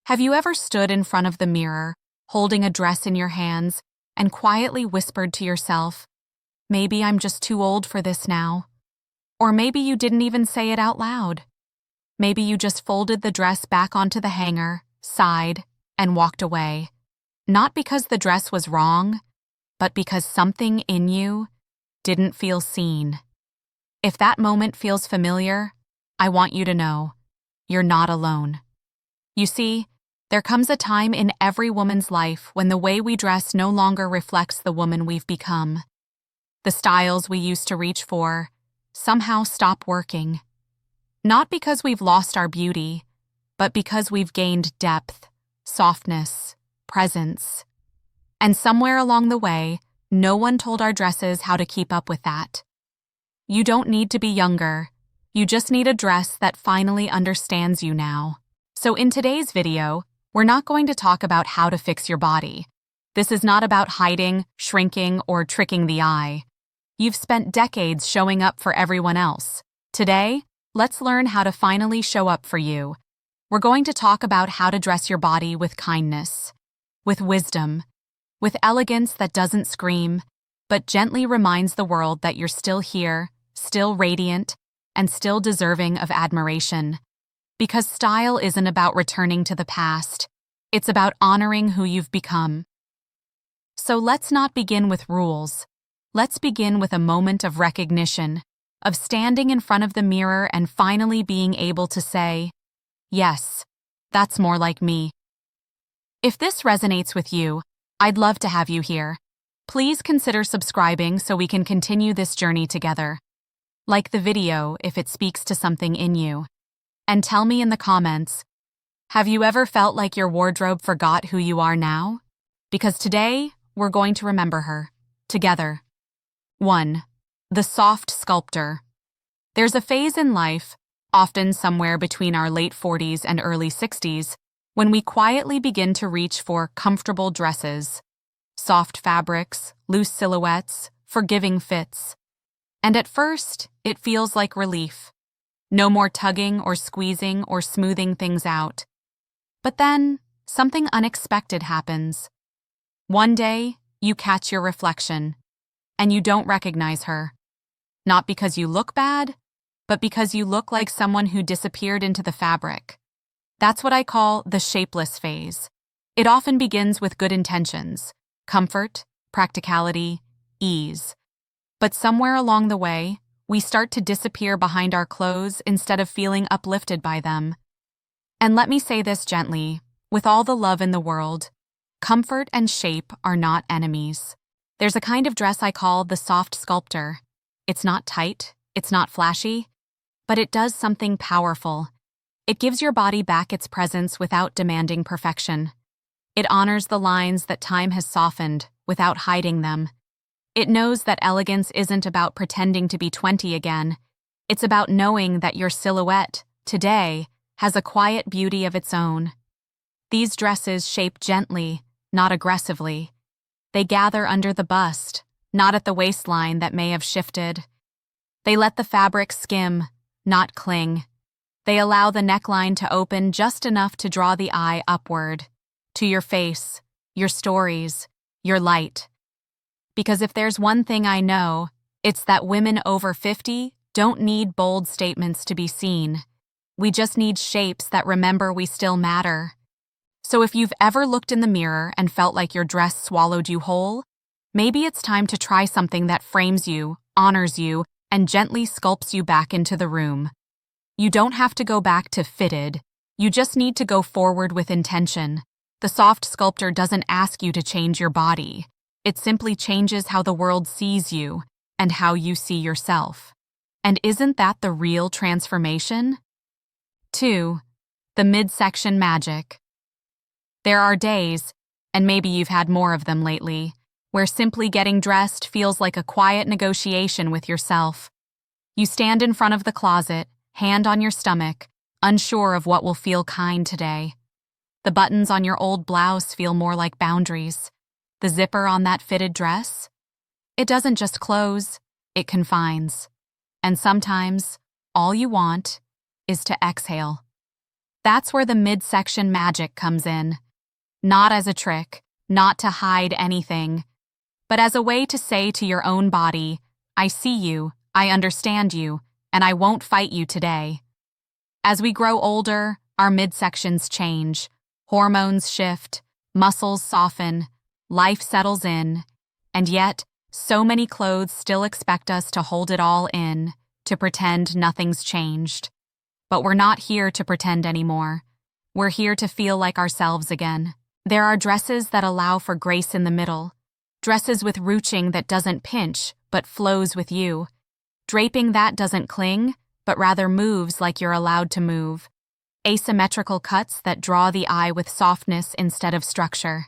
Have you ever stood in front of the mirror, holding a dress in your hands, and quietly whispered to yourself, "Maybe I'm just too old for this now"? Or maybe you didn't even say it out loud. Maybe you just folded the dress back onto the hanger, sighed, and walked away. Not because the dress was wrong, but because something in you didn't feel seen. If that moment feels familiar, I want you to know, you're not alone. You see, there comes a time in every woman's life when the way we dress no longer reflects the woman we've become. The styles we used to reach for somehow stop working. Not because we've lost our beauty, but because we've gained depth, softness, presence. And somewhere along the way, no one told our dresses how to keep up with that. You don't need to be younger. You just need a dress that finally understands you now. So in today's video, we're not going to talk about how to fix your body. This is not about hiding, shrinking, or tricking the eye. You've spent decades showing up for everyone else. Today, let's learn how to finally show up for you. We're going to talk about how to dress your body with kindness, with wisdom, with elegance that doesn't scream, but gently reminds the world that you're still here, still radiant, and still deserving of admiration. Because style isn't about returning to the past, it's about honoring who you've become. So let's not begin with rules. Let's begin with a moment of recognition, of standing in front of the mirror and finally being able to say, "Yes, that's more like me." If this resonates with you, I'd love to have you here. Please consider subscribing so we can continue this journey together. Like the video if it speaks to something in you. And tell me in the comments, have you ever felt like your wardrobe forgot who you are now? Because today, we're going to remember her, together. 1. The Soft Sculptor. There's a phase in life, often somewhere between our late 40s and early 60s, when we quietly begin to reach for comfortable dresses, soft fabrics, loose silhouettes, forgiving fits. And at first, it feels like relief. No more tugging or squeezing or smoothing things out. But then, something unexpected happens. One day, you catch your reflection, and you don't recognize her. Not because you look bad, but because you look like someone who disappeared into the fabric. That's what I call the shapeless phase. It often begins with good intentions, comfort, practicality, ease. But somewhere along the way, we start to disappear behind our clothes instead of feeling uplifted by them. And let me say this gently, with all the love in the world, comfort and shape are not enemies. There's a kind of dress I call the Soft Sculptor. It's not tight, it's not flashy, but it does something powerful. It gives your body back its presence without demanding perfection. It honors the lines that time has softened without hiding them. It knows that elegance isn't about pretending to be 20 again. It's about knowing that your silhouette, today, has a quiet beauty of its own. These dresses shape gently, not aggressively. They gather under the bust, not at the waistline that may have shifted. They let the fabric skim, not cling. They allow the neckline to open just enough to draw the eye upward, to your face, your stories, your light. Because if there's one thing I know, it's that women over 50 don't need bold statements to be seen. We just need shapes that remember we still matter. So if you've ever looked in the mirror and felt like your dress swallowed you whole, maybe it's time to try something that frames you, honors you, and gently sculpts you back into the room. You don't have to go back to fitted. You just need to go forward with intention. The Soft Sculptor doesn't ask you to change your body. It simply changes how the world sees you and how you see yourself. And isn't that the real transformation? 2. The Midsection Magic. There are days, and maybe you've had more of them lately, where simply getting dressed feels like a quiet negotiation with yourself. You stand in front of the closet, hand on your stomach, unsure of what will feel kind today. The buttons on your old blouse feel more like boundaries. The zipper on that fitted dress? It doesn't just close, it confines. And sometimes, all you want is to exhale. That's where the midsection magic comes in. Not as a trick, not to hide anything, but as a way to say to your own body, I see you, I understand you, and I won't fight you today. As we grow older, our midsections change, hormones shift, muscles soften, life settles in, and yet, so many clothes still expect us to hold it all in, to pretend nothing's changed. But we're not here to pretend anymore. We're here to feel like ourselves again. There are dresses that allow for grace in the middle, dresses with ruching that doesn't pinch, but flows with you, draping that doesn't cling, but rather moves like you're allowed to move, asymmetrical cuts that draw the eye with softness instead of structure.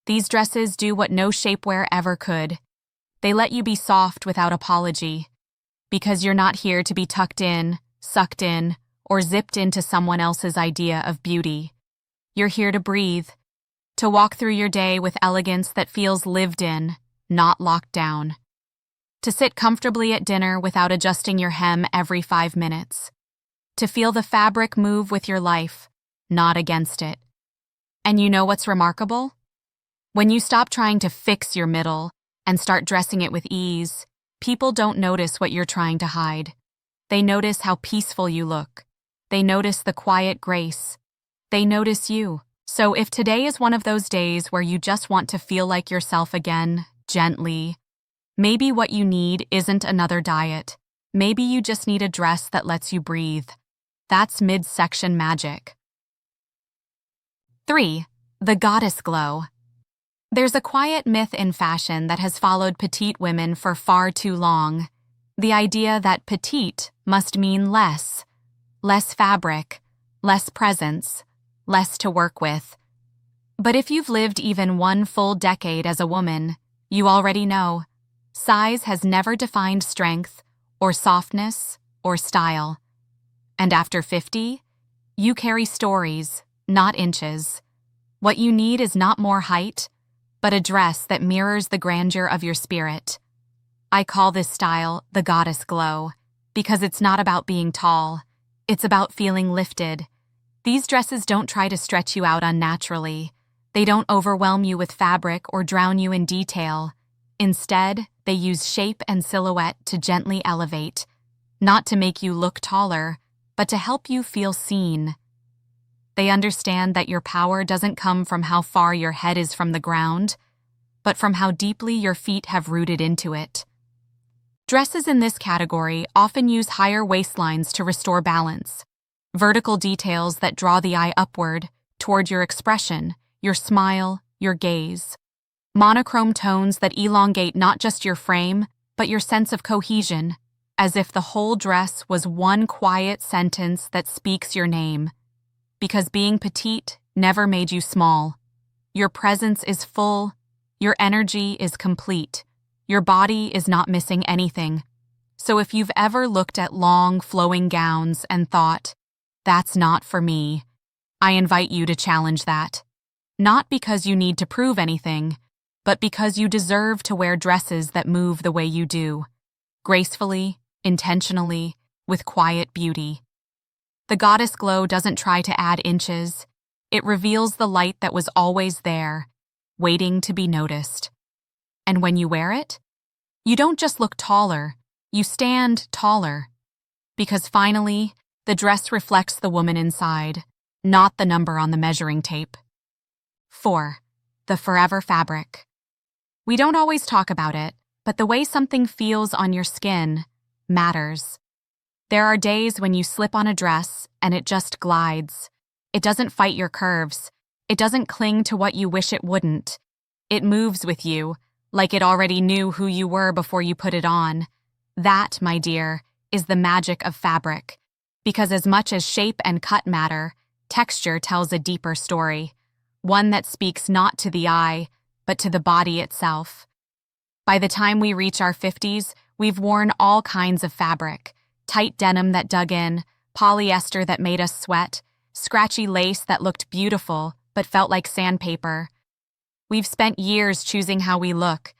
These dresses do what no shapewear ever could. They let you be soft without apology, because you're not here to be tucked in, sucked in, or zipped into someone else's idea of beauty. You're here to breathe, to walk through your day with elegance that feels lived in, not locked down. To sit comfortably at dinner without adjusting your hem every 5 minutes. To feel the fabric move with your life, not against it. And you know what's remarkable? When you stop trying to fix your middle and start dressing it with ease, people don't notice what you're trying to hide. They notice how peaceful you look. They notice the quiet grace. They notice you. So if today is one of those days where you just want to feel like yourself again, gently, maybe what you need isn't another diet. Maybe you just need a dress that lets you breathe. That's midsection magic. 3. The goddess glow. There's a quiet myth in fashion that has followed petite women for far too long. The idea that petite must mean less fabric, less presence, less to work with. But if you've lived even one full decade as a woman, you already know. Size has never defined strength, or softness, or style. And after 50, you carry stories, not inches. What you need is not more height, but a dress that mirrors the grandeur of your spirit. I call this style the goddess glow, because it's not about being tall. It's about feeling lifted. These dresses don't try to stretch you out unnaturally. They don't overwhelm you with fabric or drown you in detail. Instead, they use shape and silhouette to gently elevate, not to make you look taller, but to help you feel seen. They understand that your power doesn't come from how far your head is from the ground, but from how deeply your feet have rooted into it. Dresses in this category often use higher waistlines to restore balance, vertical details that draw the eye upward, toward your expression, your smile, your gaze. Monochrome tones that elongate not just your frame, but your sense of cohesion, as if the whole dress was one quiet sentence that speaks your name. Because being petite never made you small. Your presence is full, your energy is complete, your body is not missing anything. So if you've ever looked at long, flowing gowns and thought, that's not for me, I invite you to challenge that. Not because you need to prove anything, but because you deserve to wear dresses that move the way you do, gracefully, intentionally, with quiet beauty. The goddess glow doesn't try to add inches. It reveals the light that was always there, waiting to be noticed. And when you wear it, you don't just look taller, you stand taller. Because finally, the dress reflects the woman inside, not the number on the measuring tape. 4. The forever fabric. We don't always talk about it, but the way something feels on your skin matters. There are days when you slip on a dress and it just glides. It doesn't fight your curves. It doesn't cling to what you wish it wouldn't. It moves with you, like it already knew who you were before you put it on. That, my dear, is the magic of fabric. Because as much as shape and cut matter, texture tells a deeper story. One that speaks not to the eye, but to the body itself. By the time we reach our 50s, we've worn all kinds of fabric. Tight denim that dug in, polyester that made us sweat, scratchy lace that looked beautiful but felt like sandpaper. We've spent years choosing how we look.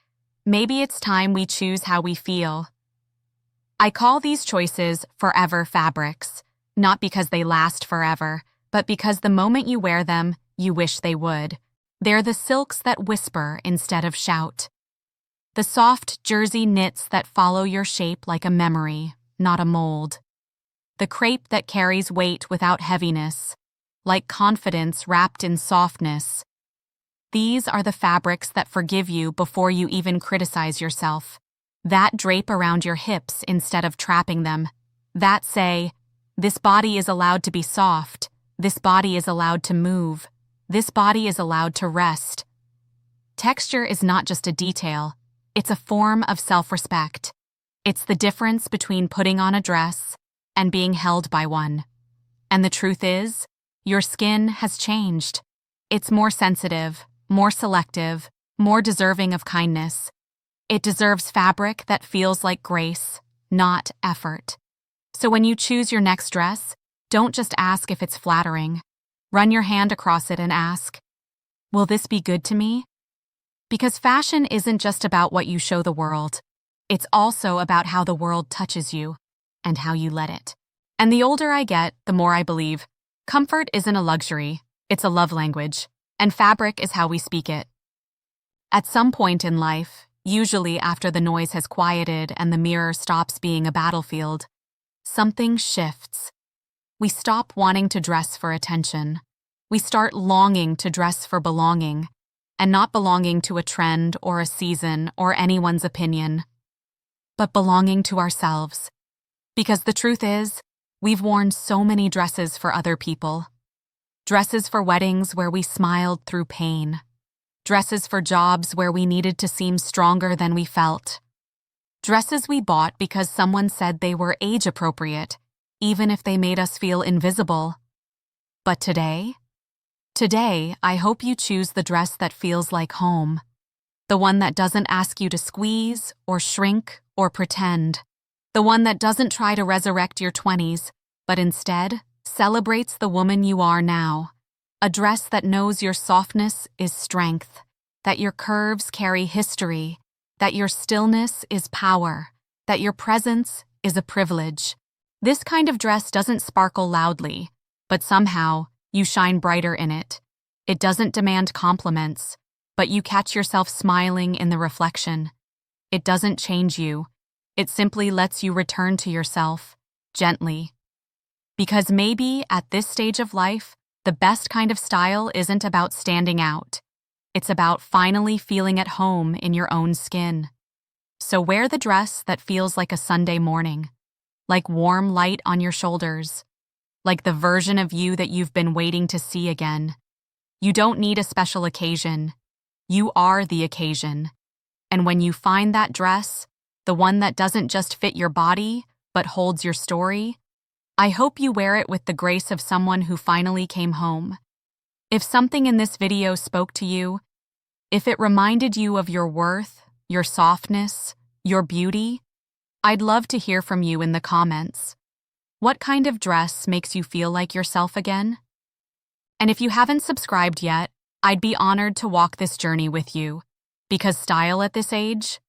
Maybe it's time we choose how we feel. I call these choices forever fabrics, not because they last forever, but because the moment you wear them, you wish they would. They're the silks that whisper instead of shout. The soft jersey knits that follow your shape like a memory, not a mold. The crepe that carries weight without heaviness, like confidence wrapped in softness. These are the fabrics that forgive you before you even criticize yourself. That drape around your hips instead of trapping them. That say, this body is allowed to be soft. This body is allowed to move. This body is allowed to rest. Texture is not just a detail. It's a form of self-respect. It's the difference between putting on a dress and being held by one. And the truth is, your skin has changed. It's more sensitive, more selective, more deserving of kindness. It deserves fabric that feels like grace, not effort. So when you choose your next dress, don't just ask if it's flattering. Run your hand across it and ask, will this be good to me? Because fashion isn't just about what you show the world. It's also about how the world touches you and how you let it. And the older I get, the more I believe, comfort isn't a luxury, it's a love language, and fabric is how we speak it. At some point in life, usually after the noise has quieted and the mirror stops being a battlefield, something shifts. We stop wanting to dress for attention. We start longing to dress for belonging, and not belonging to a trend or a season or anyone's opinion, but belonging to ourselves. Because the truth is, we've worn so many dresses for other people. Dresses for weddings where we smiled through pain. Dresses for jobs where we needed to seem stronger than we felt. Dresses we bought because someone said they were age-appropriate, even if they made us feel invisible. But today, I hope you choose the dress that feels like home. The one that doesn't ask you to squeeze or shrink or pretend. The one that doesn't try to resurrect your 20s, but instead celebrates the woman you are now. A dress that knows your softness is strength, that your curves carry history, that your stillness is power, that your presence is a privilege. This kind of dress doesn't sparkle loudly, but somehow you shine brighter in it. It doesn't demand compliments, but you catch yourself smiling in the reflection. It doesn't change you. It simply lets you return to yourself, gently. Because maybe at this stage of life, the best kind of style isn't about standing out. It's about finally feeling at home in your own skin. So wear the dress that feels like a Sunday morning, like warm light on your shoulders, like the version of you that you've been waiting to see again. You don't need a special occasion. You are the occasion. And when you find that dress, the one that doesn't just fit your body, but holds your story, I hope you wear it with the grace of someone who finally came home. If something in this video spoke to you, if it reminded you of your worth, your softness, your beauty, I'd love to hear from you in the comments. What kind of dress makes you feel like yourself again? And if you haven't subscribed yet, I'd be honored to walk this journey with you. Because style at this age,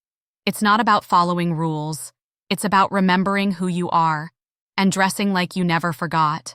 it's not about following rules. It's about remembering who you are and dressing like you never forgot.